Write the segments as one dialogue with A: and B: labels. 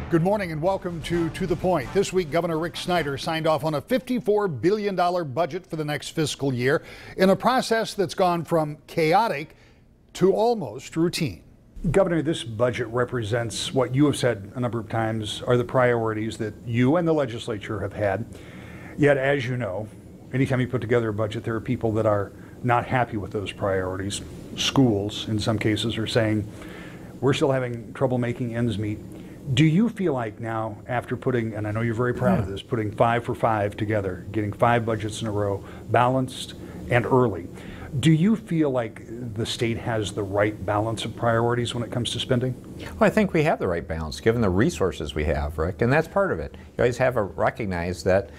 A: Good morning and welcome to the Point. This week, Governor Rick Snyder signed off on a $54 billion budget for the next fiscal year in a process that's gone from chaotic to almost routine. Governor, this budget represents what you have said a number of times are the priorities that you and the legislature have had. Yet, as you know, anytime you put together a budget, there are people that are not happy with those priorities. Schools, in some cases, are saying, we're still having trouble making ends meet. Do you feel like now, after putting, and I know you're very proud of this, putting 5 for 5 together, getting 5 budgets in a row, balanced and early, do you feel like the state has the right balance of priorities when it comes to spending?
B: Well, I think we have the right balance, given the resources we have, Rick, and that's part of it. You always have to recognize that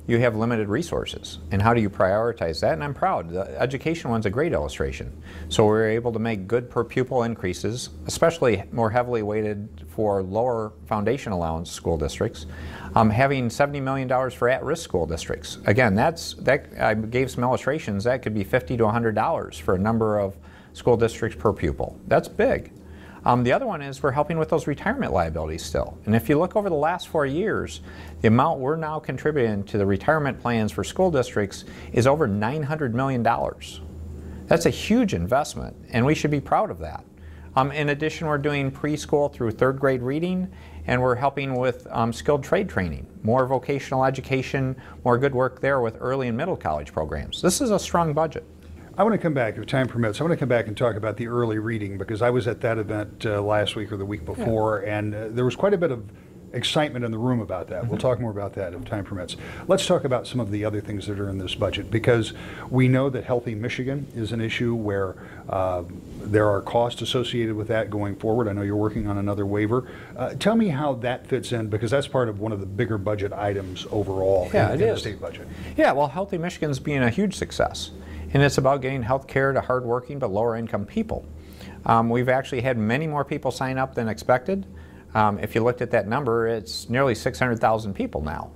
B: you have limited resources, and how do you prioritize that? And I'm proud. The education one's a great illustration. So we're able to make good per pupil increases, especially more heavily weighted for lower foundation allowance school districts, having $70 million for at-risk school districts. Again, I gave some illustrations. That could be $50 to $100 for a number of school districts per pupil. That's big. The other one is we're helping with those retirement liabilities still. And if you look over the last 4 years, the amount we're now contributing to the retirement plans for school districts is over $900 million. That's a huge investment, and we should be proud of that. In addition, we're doing preschool through 3rd grade reading, and we're helping with skilled trade training, more vocational education, more good work there with early and middle college programs. This is a strong budget.
A: I want to come back, if time permits, I want to come back and talk about the early reading, because I was at that event last week or the week before, and there was quite a bit of excitement in the room about that. We'll talk more about that if time permits. Let's talk about some of the other things that are in this budget, because we know that Healthy Michigan is an issue where there are costs associated with that going forward. I know you're working on another waiver. Tell me how that fits in, because that's part of one of the bigger budget items overall in the state budget.
B: Yeah, well, Healthy Michigan's being a huge success. And it's about getting health care to hardworking but lower income people. We've actually had many more people sign up than expected. If you looked at that number, it's nearly 600,000 people now.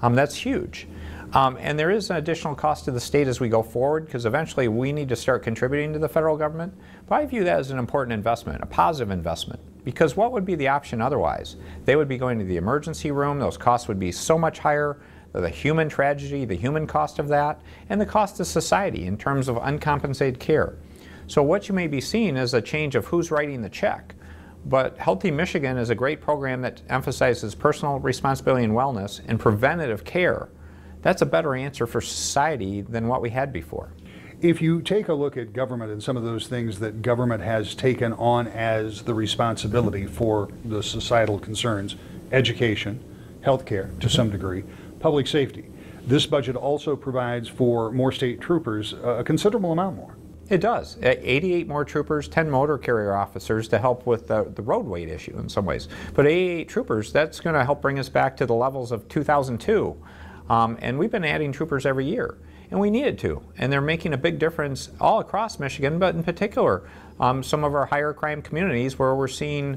B: That's huge. And there is an additional cost to the state as we go forward, because eventually we need to start contributing to the federal government. But I view that as an important investment, a positive investment. Because what would be the option otherwise? They would be going to the emergency room. Those costs would be so much higher. The human tragedy, the human cost of that, and the cost to society in terms of uncompensated care. So what you may be seeing is a change of who's writing the check. But Healthy Michigan is a great program that emphasizes personal responsibility and wellness and preventative care. That's a better answer for society than what we had before.
A: If you take a look at government and some of those things that government has taken on as the responsibility for the societal concerns, education, healthcare to some degree, public safety. This budget also provides for more state troopers, a considerable amount more.
B: It does. 88 more troopers, 10 motor carrier officers to help with the road weight issue in some ways. But 88 troopers, that's going to help bring us back to the levels of 2002. And we've been adding troopers every year. And we needed to. And they're making a big difference all across Michigan, but in particular, some of our higher crime communities where we've seen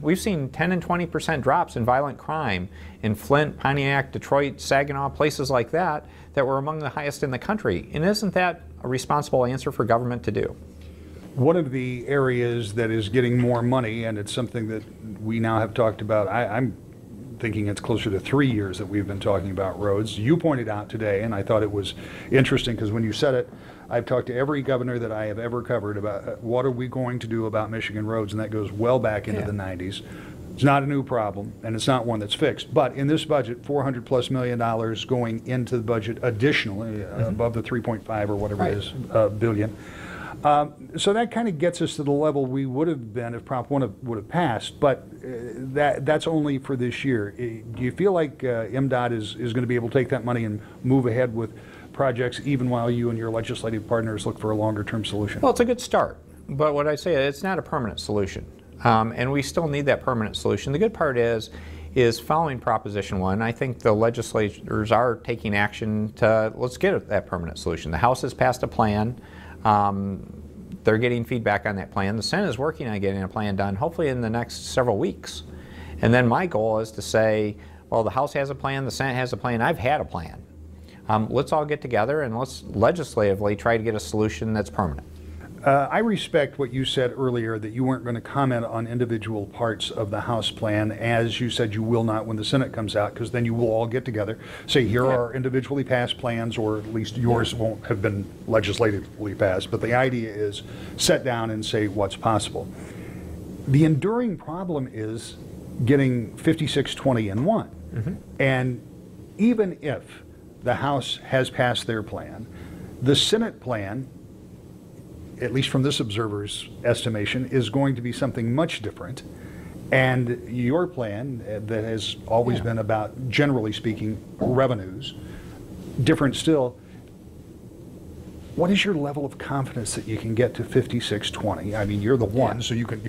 B: 10 and 20% drops in violent crime in Flint, Pontiac, Detroit, Saginaw, places like that, that were among the highest in the country. And isn't that a responsible answer for government to do?
A: One of the areas that is getting more money, and it's something that we now have talked about, I'm thinking it's closer to 3 years that we've been talking about roads. You pointed out today, and I thought it was interesting because when you said it, I've talked to every governor that I have ever covered about what are we going to do about Michigan roads, and that goes well back into the 90s. It's not a new problem, and it's not one that's fixed. But in this budget, $400+ million going into the budget additionally, above the 3.5 or whatever it is, billion. So that kind of gets us to the level we would have been if Prop 1 would have passed, but that's only for this year. Do you feel like MDOT is going to be able to take that money and move ahead with projects even while you and your legislative partners look for a longer-term solution?
B: Well, it's a good start, but what I say, it's not a permanent solution, and we still need that permanent solution. The good part is following Proposition 1, I think the legislators are taking action to, let's get that permanent solution. The House has passed a plan. They're getting feedback on that plan. The Senate is working on getting a plan done, hopefully in the next several weeks. And then my goal is to say, well, the House has a plan, the Senate has a plan, I've had a plan. Let's all get together and let's legislatively try to get a solution that's permanent.
A: I respect what you said earlier, that you weren't going to comment on individual parts of the House plan, as you said you will not when the Senate comes out, because then you will all get together, say here are individually passed plans, or at least yours won't have been legislatively passed, but the idea is sit down and say what's possible. The enduring problem is getting 56-20 in one. And even if the House has passed their plan, the Senate plan, at least from this observer's estimation, is going to be something much different. And your plan, that has always been about, generally speaking, revenues, different still. What is your level of confidence that you can get to 56-20? I mean, you're the one, so you can,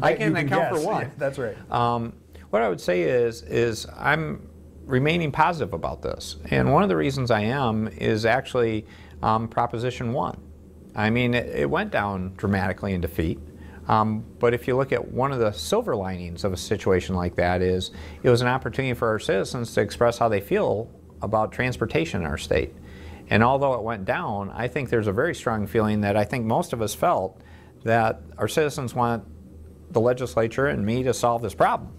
B: I can account for one.
A: Yeah, that's right.
B: What I would say is I'm remaining positive about this. And one of the reasons I am is actually Proposition 1. I mean, it went down dramatically in defeat. But if you look at one of the silver linings of a situation like that, is it was an opportunity for our citizens to express how they feel about transportation in our state. And although it went down, I think there's a very strong feeling that I think most of us felt that our citizens want the legislature and me to solve this problem.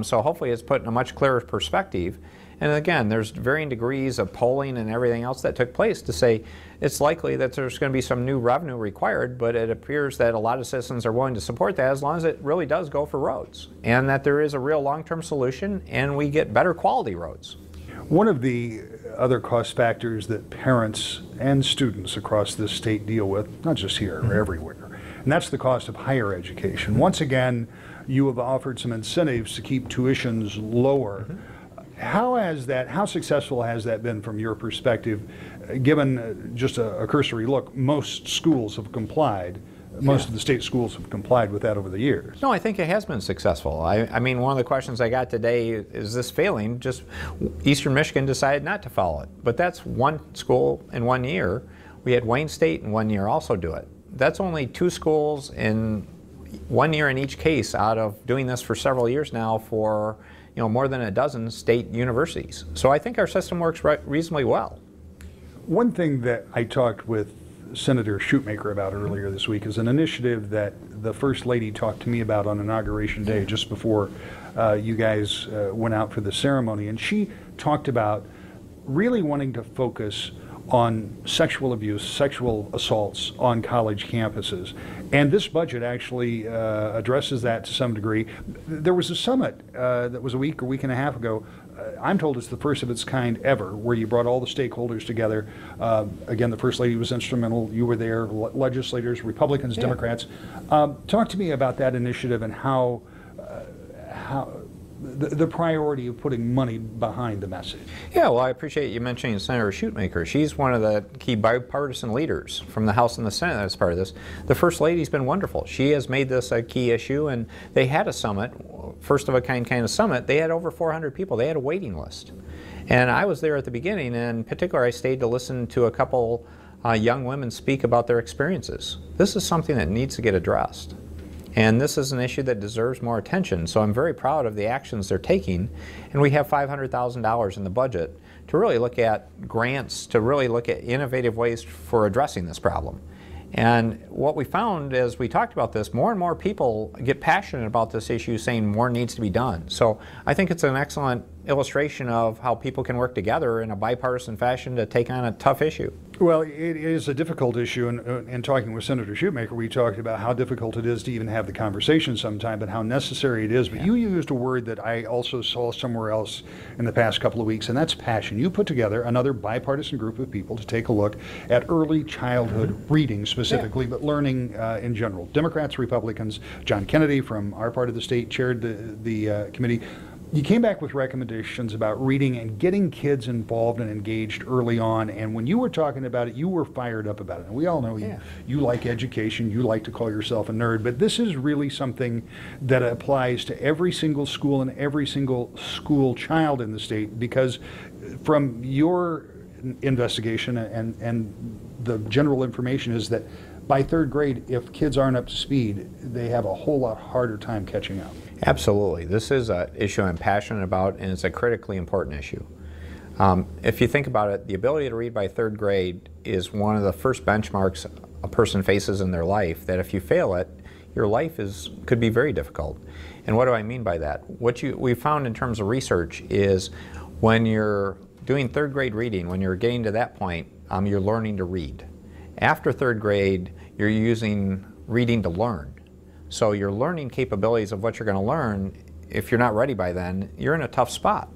B: So hopefully it's put in a much clearer perspective. And again, there's varying degrees of polling and everything else that took place to say it's likely that there's going to be some new revenue required, but it appears that a lot of citizens are willing to support that as long as it really does go for roads, and that there is a real long-term solution and we get better quality roads.
A: One of the other cost factors that parents and students across this state deal with, not just here, everywhere, and that's the cost of higher education. Once again, you have offered some incentives to keep tuitions lower. How successful has that been from your perspective, given just a cursory look? Most schools have complied. Most of the state schools have complied with that over the years.
B: No, I think it has been successful. I mean, one of the questions I got today is this failing? Just Eastern Michigan decided not to follow it. But that's one school in 1 year. We had Wayne State in 1 year also do it. That's only 2 schools in 1 year in each case out of doing this for several years now for more than a dozen state universities. So I think our system works reasonably well.
A: One thing that I talked with Senator Schuitmaker about earlier this week is an initiative that the First Lady talked to me about on Inauguration Day, just before you guys went out for the ceremony. And she talked about really wanting to focus on sexual abuse, sexual assaults on college campuses. And this budget actually addresses that to some degree. There was a summit that was a week or week and a half ago. I'm told it's the first of its kind ever, where you brought all the stakeholders together. Again, the First Lady was instrumental. You were there, legislators, Republicans, Democrats. Talk to me about that initiative and how the priority of putting money behind the message.
B: Yeah, well, I appreciate you mentioning Senator Schuitmaker. She's one of the key bipartisan leaders from the House and the Senate as part of this. The First Lady's been wonderful. She has made this a key issue, and they had a summit, first of a kind of summit. They had over 400 people. They had a waiting list. And I was there at the beginning, and in particular, I stayed to listen to a couple young women speak about their experiences. This is something that needs to get addressed. And this is an issue that deserves more attention, so I'm very proud of the actions they're taking. And we have $500,000 in the budget to really look at grants, to really look at innovative ways for addressing this problem. And what we found as we talked about this, more and more people get passionate about this issue, saying more needs to be done. So I think it's an excellent illustration of how people can work together in a bipartisan fashion to take on a tough issue.
A: Well, it is a difficult issue, and in talking with Senator Schuitmaker, we talked about how difficult it is to even have the conversation sometimes, but how necessary it is. But you used a word that I also saw somewhere else in the past couple of weeks, and that's passion. You put together another bipartisan group of people to take a look at early childhood reading specifically, but learning in general. Democrats, Republicans. John Kennedy from our part of the state chaired the committee. You came back with recommendations about reading and getting kids involved and engaged early on, and when you were talking about it, you were fired up about it. And we all know you like education, you like to call yourself a nerd, but this is really something that applies to every single school and every single school child in the state, because from your investigation and the general information is that by third grade, if kids aren't up to speed, they have a whole lot harder time catching up.
B: Absolutely. This is an issue I'm passionate about, and it's a critically important issue. If you think about it, the ability to read by third grade is one of the first benchmarks a person faces in their life that if you fail it, your life could be very difficult. And what do I mean by that? What we found in terms of research is when you're doing third grade reading, when you're getting to that point, you're learning to read. After third grade, you're using reading to learn. So your learning capabilities of what you're going to learn, if you're not ready by then, you're in a tough spot.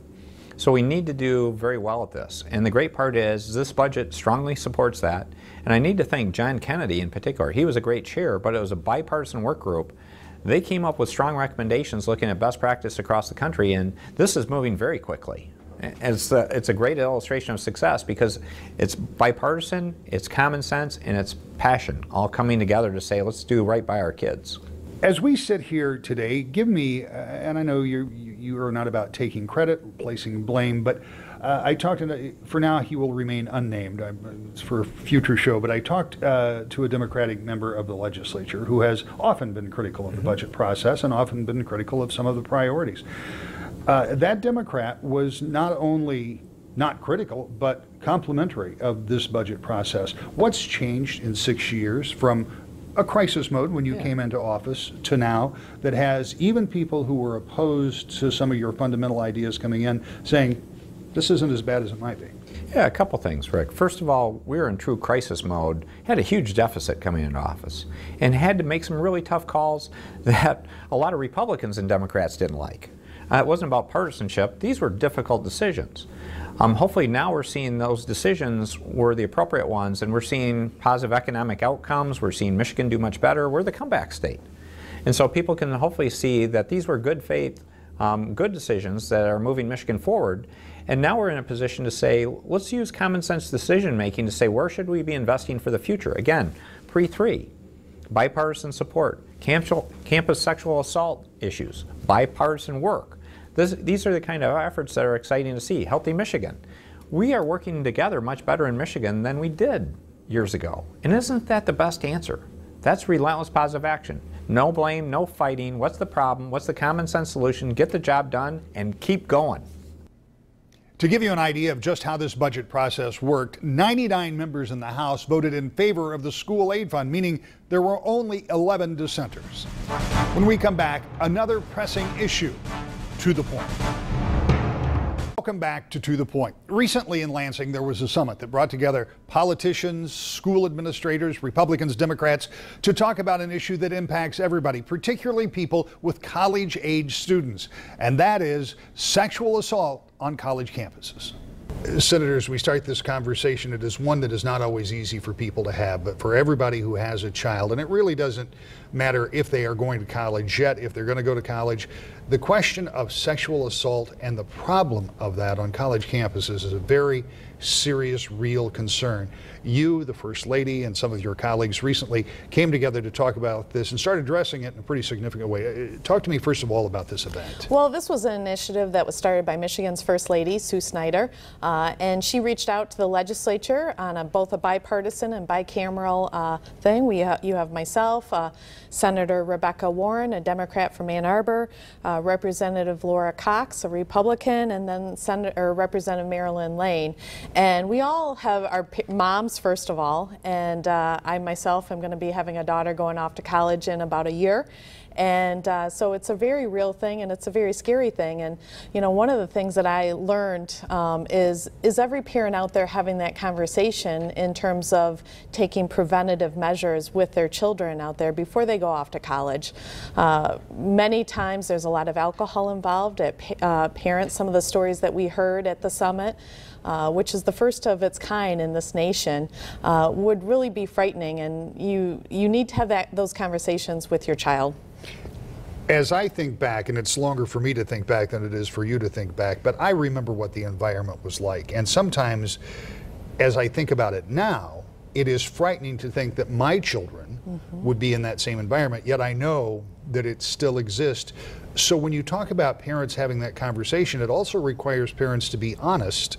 B: So we need to do very well at this. And the great part is this budget strongly supports that. And I need to thank John Kennedy in particular. He was a great chair, but it was a bipartisan work group. They came up with strong recommendations looking at best practice across the country, and this is moving very quickly. It's a great illustration of success because it's bipartisan, it's common sense, and it's passion all coming together to say, let's do right by our kids.
A: As we sit here today, give me, and I know you are not about taking credit, placing blame, but I talked to, for now he will remain unnamed, it's for a future show, but I talked to a Democratic member of the legislature who has often been critical of the budget process and often been critical of some of the priorities. That Democrat was not only not critical, but complimentary of this budget process. What's changed in 6 years from a crisis mode when you came into office to now that has even people who were opposed to some of your fundamental ideas coming in saying, this isn't as bad as it might be?
B: Yeah, a couple things, Rick. First of all, we were in true crisis mode, had a huge deficit coming into office, and had to make some really tough calls that a lot of Republicans and Democrats didn't like. It wasn't about partisanship. These were difficult decisions. Hopefully now we're seeing those decisions were the appropriate ones, and we're seeing positive economic outcomes. We're seeing Michigan do much better. We're the comeback state. And so people can hopefully see that these were good faith, good decisions that are moving Michigan forward. And now we're in a position to say, let's use common sense decision making to say, where should we be investing for the future? Again, pre-3, bipartisan support, campus sexual assault issues, bipartisan work. These are the kind of efforts that are exciting to see. Healthy Michigan. We are working together much better in Michigan than we did years ago. And isn't that the best answer? That's relentless positive action. No blame, no fighting. What's the problem? What's the common sense solution? Get the job done and keep going.
A: To give you an idea of just how this budget process worked, 99 members in the House voted in favor of the school aid fund, meaning there were only 11 dissenters. When we come back, another pressing issue. To the Point. Welcome back to the Point. Recently in Lansing, there was a summit that brought together politicians, school administrators, Republicans, Democrats, to talk about an issue that impacts everybody, particularly people with college-age students, and that is sexual assault on college campuses. Senators, we start this conversation. It is one that is not always easy for people to have, but for everybody who has a child, and it really doesn't matter if they are going to college yet, if they're going to go to college, the question of sexual assault and the problem of that on college campuses is a very serious, real concern. You, the First Lady, and some of your colleagues recently came together to talk about this and started addressing it in a pretty significant way. Talk to me first of all about this event.
C: Well, this was an initiative that was started by Michigan's First Lady, Snyder, and she reached out to the legislature on both a bipartisan and bicameral thing. You have myself, Senator Rebecca Warren, a Democrat from Ann Arbor, Representative Laura Cox, a Republican, and then Representative Marilyn Lane. And we all have our moms, first of all, and I myself am going to be having a daughter going off to college in about a year. And so it's a very real thing, and it's a very scary thing. And you know, one of the things that I learned is every parent out there having that conversation in terms of taking preventative measures with their children out there before they go off to college. Many times there's a lot of alcohol involved at parents. Some of the stories that we heard at the summit, which is the first of its kind in this nation, would really be frightening, and you need to have those conversations with your child.
A: As I think back, and it's longer for me to think back than it is for you to think back, but I remember what the environment was like. And sometimes, as I think about it now, it is frightening to think that my children would be in that same environment, yet I know that it still exists. So when you talk about parents having that conversation, it also requires parents to be honest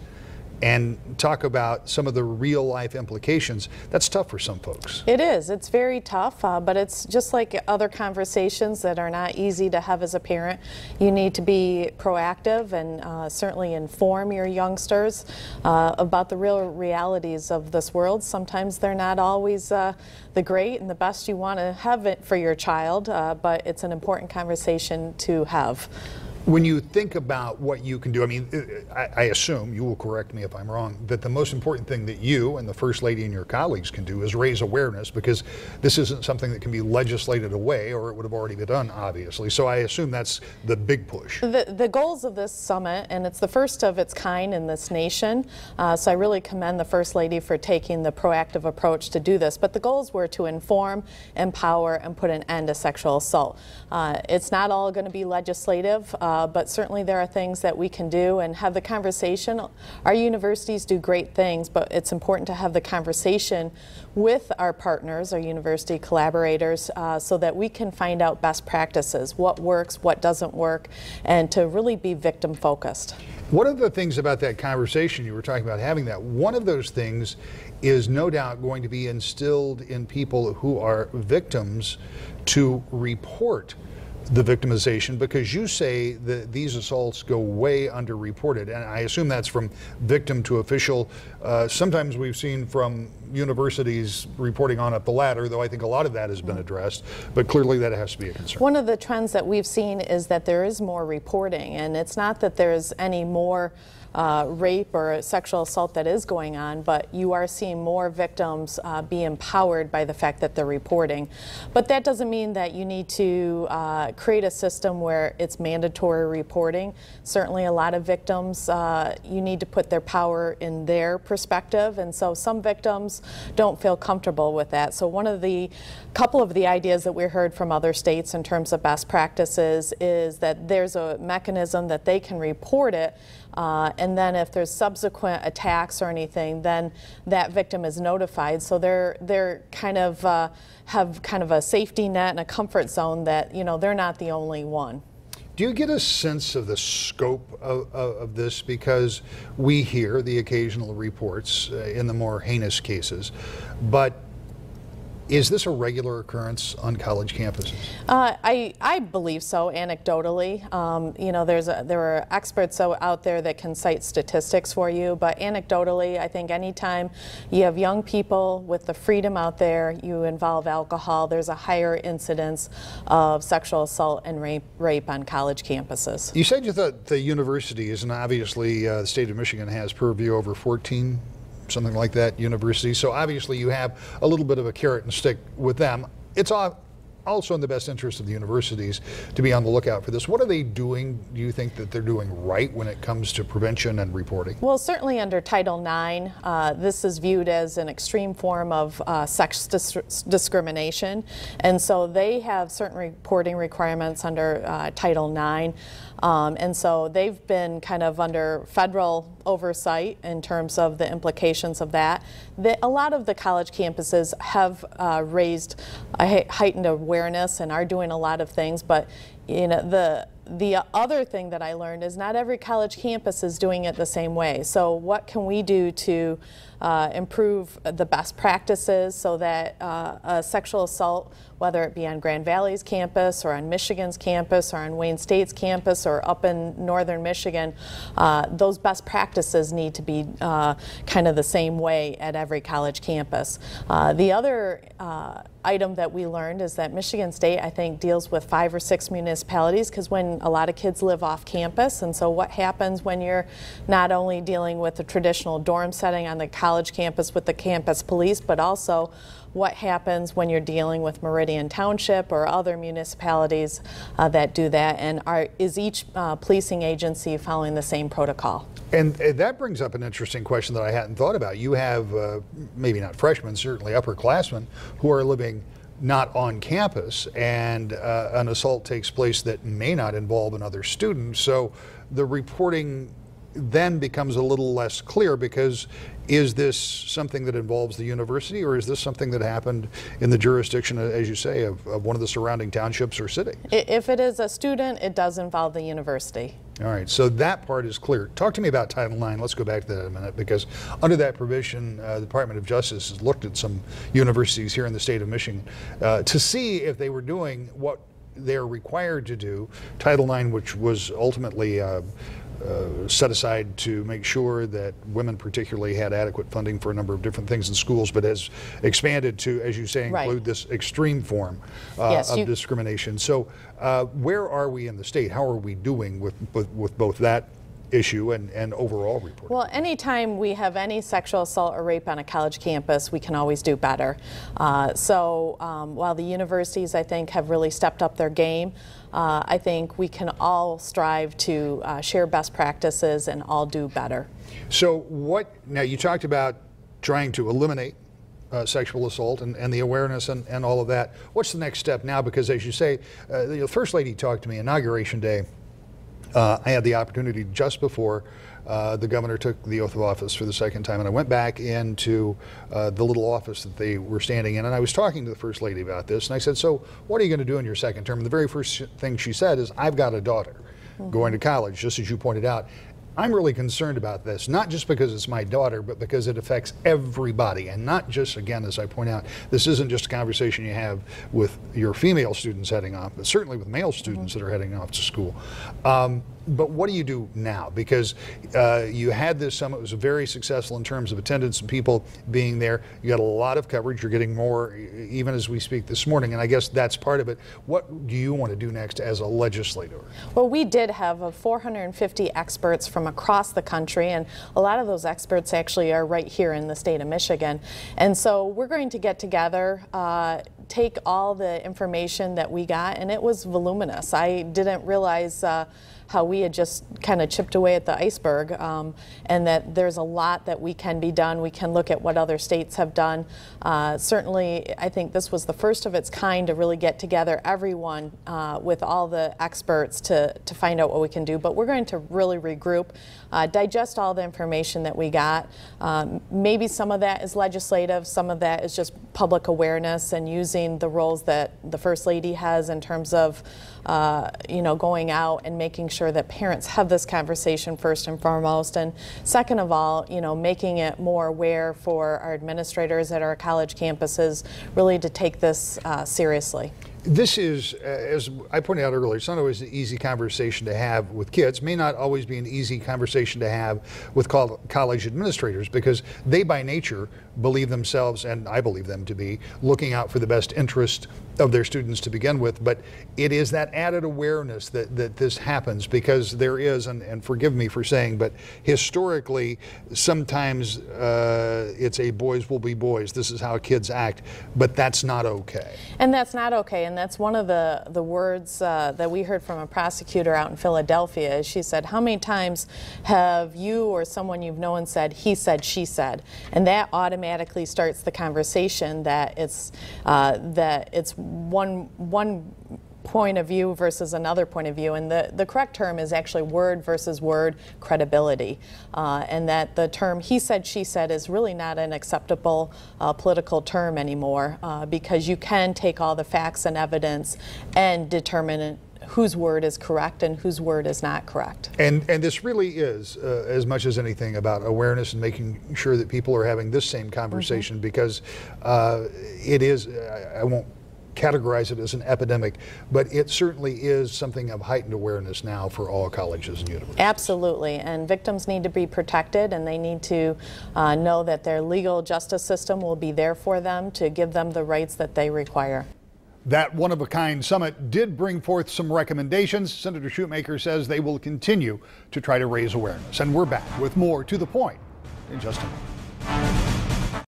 A: and talk about some of the real life implications, that's tough for some folks.
C: It is. It's very tough, but it's just like other conversations that are not easy to have as a parent. You need to be proactive and certainly inform your youngsters about the real realities of this world. Sometimes they're not always the great and the best you want to have it for your child, but it's an important conversation to have.
A: When you think about what you can do, I mean, I assume, you will correct me if I'm wrong, that the most important thing that you and the First Lady and your colleagues can do is raise awareness, because this isn't something that can be legislated away, or it would have already been done, obviously. So I assume that's the big push.
C: The goals of this summit, and it's the first of its kind in this nation, so I really commend the First Lady for taking the proactive approach to do this, but the goals were to inform, empower, and put an end to sexual assault. It's not all going to be legislative, but certainly there are things that we can do and have the conversation. Our universities do great things, but it's important to have the conversation with our partners, our university collaborators, so that we can find out best practices, what works, what doesn't work, and to really be victim focused.
A: One of the things about that conversation you were talking about having that, one of those things is no doubt going to be instilled in people who are victims to report the victimization, because you say that these assaults go way underreported, and I assume that's from victim to official. Sometimes we've seen from universities reporting on up the ladder, though I think a lot of that has been addressed, but clearly that has to be a concern.
C: One of the trends that we've seen is that there is more reporting, and it's not that there's any more rape or sexual assault that is going on, but you are seeing more victims be empowered by the fact that they're reporting. But that doesn't mean that you need to create a system where it's mandatory reporting. Certainly a lot of victims, you need to put their power in their perspective, and so some victims don't feel comfortable with that. So one of the couple of the ideas that we heard from other states in terms of best practices is that there's a mechanism that they can report it, and then if there's subsequent attacks or anything, then that victim is notified. So they're kind of have kind of a safety net and a comfort zone that, you know, they're not the only one.
A: Do you get a sense of the scope of this? Because we hear the occasional reports in the more heinous cases, but is this a regular occurrence on college campuses?
C: I believe so, anecdotally. You know, there are experts out there that can cite statistics for you, but anecdotally, I think anytime you have young people with the freedom out there, you involve alcohol, there's a higher incidence of sexual assault and rape on college campuses.
A: You said you thought the universities, and obviously the state of Michigan has purview over 14, something like that, universities. So obviously you have a little bit of a carrot and stick with them. It's also in the best interest of the universities to be on the lookout for this. What are they doing? Do you think that they're doing right when it comes to prevention and reporting?
C: Well, certainly under Title IX, this is viewed as an extreme form of sex discrimination, and so they have certain reporting requirements under Title IX. And so they've been kind of under federal oversight in terms of the implications of that. A lot of the college campuses have raised a heightened awareness and are doing a lot of things, but you know, the other thing that I learned is not every college campus is doing it the same way. So what can we do to improve the best practices so that a sexual assault, whether it be on Grand Valley's campus or on Michigan's campus or on Wayne State's campus or up in northern Michigan, those best practices need to be kind of the same way at every college campus. The other item that we learned is that Michigan State, I think, deals with 5 or 6 municipalities, because when a lot of kids live off campus, and so what happens when you're not only dealing with the traditional dorm setting on the college campus with the campus police, but also what happens when you're dealing with Meridian Township or other municipalities that do that, and is each policing agency following the same protocol?
A: And that brings up an interesting question that I hadn't thought about. You have, maybe not freshmen, certainly upperclassmen, who are living not on campus, and an assault takes place that may not involve another student. So the reporting then becomes a little less clear, because is this something that involves the university, or is this something that happened in the jurisdiction, as you say, of one of the surrounding townships or cities?
C: If it is a student, it does involve the university.
A: All right, so that part is clear. Talk to me about Title IX. Let's go back to that in a minute, because under that provision, the Department of Justice has looked at some universities here in the state of Michigan to see if they were doing what they're required to do. Title IX, which was ultimately set aside to make sure that women particularly had adequate funding for a number of different things in schools, but has expanded to, as you say, include this extreme form of discrimination. So where are we in the state? How are we doing with both that issue and overall reporting?
C: Well, anytime we have any sexual assault or rape on a college campus, we can always do better. So while the universities, I think, have really stepped up their game, I think we can all strive to share best practices and all do better.
A: So now you talked about trying to eliminate sexual assault and the awareness and all of that. What's the next step now? Because as you say, the First Lady talked to me Inauguration Day. I had the opportunity just before the governor took the oath of office for the second time, and I went back into the little office that they were standing in, and I was talking to the First Lady about this, and I said, so what are you going to do in your second term? And the very first thing she said is, I've got a daughter going to college, just as you pointed out. I'm really concerned about this, not just because it's my daughter, but because it affects everybody, and not just, again, as I point out, this isn't just a conversation you have with your female students heading off, but certainly with male students that are heading off to school. But what do you do now? Because you had this summit, it was very successful in terms of attendance and people being there. You got a lot of coverage, you're getting more even as we speak this morning, and I guess that's part of it. What do you want to do next as a legislator?
C: Well, we did have 450 experts from across the country, and a lot of those experts actually are right here in the state of Michigan. And so we're going to get together, take all the information that we got, and it was voluminous. I didn't realize how we had just kind of chipped away at the iceberg, and that there's a lot that we can be done. We can look at what other states have done. Certainly, I think this was the first of its kind to really get together everyone with all the experts to find out what we can do. But we're going to really regroup, digest all the information that we got. Maybe some of that is legislative, some of that is just public awareness and using the roles that the First Lady has in terms of going out and making sure that parents have this conversation first and foremost, and second of all, making it more aware for our administrators at our college campuses really to take this seriously.
A: This is, as I pointed out earlier, it's not always an easy conversation to have with kids, may not always be an easy conversation to have with college administrators, because they by nature believe themselves, and I believe them to be, looking out for the best interest of their students to begin with. But it is that added awareness that this happens, because there is, and forgive me for saying, but historically sometimes it's a boys will be boys, this is how kids act, but that's not okay.
C: And that's not okay, and that's one of the words that we heard from a prosecutor out in Philadelphia. She said, how many times have you or someone you've known said, he said, she said? And that automatically starts the conversation that it's one point of view versus another point of view, and the correct term is actually word versus word credibility, and that the term he said, she said is really not an acceptable political term anymore, because you can take all the facts and evidence and determine whose word is correct and whose word is not correct.
A: And this really is, as much as anything, about awareness and making sure that people are having this same conversation, because it is, I won't categorize it as an epidemic, but it certainly is something of heightened awareness now for all colleges and universities.
C: Absolutely, and victims need to be protected, and they need to know that their legal justice system will be there for them to give them the rights that they require.
A: That one-of-a-kind summit did bring forth some recommendations. Senator Schuitmaker says they will continue to try to raise awareness. And we're back with more To the Point in just a moment.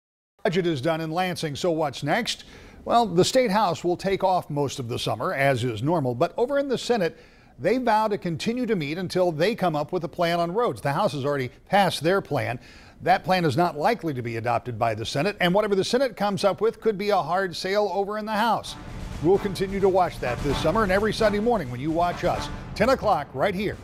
A: Budget is done in Lansing, so what's next? Well, the State House will take off most of the summer, as is normal, but over in the Senate, they vow to continue to meet until they come up with a plan on roads. The House has already passed their plan. That plan is not likely to be adopted by the Senate, and whatever the Senate comes up with could be a hard sale over in the House. We'll continue to watch that this summer and every Sunday morning when you watch us, 10 o'clock right here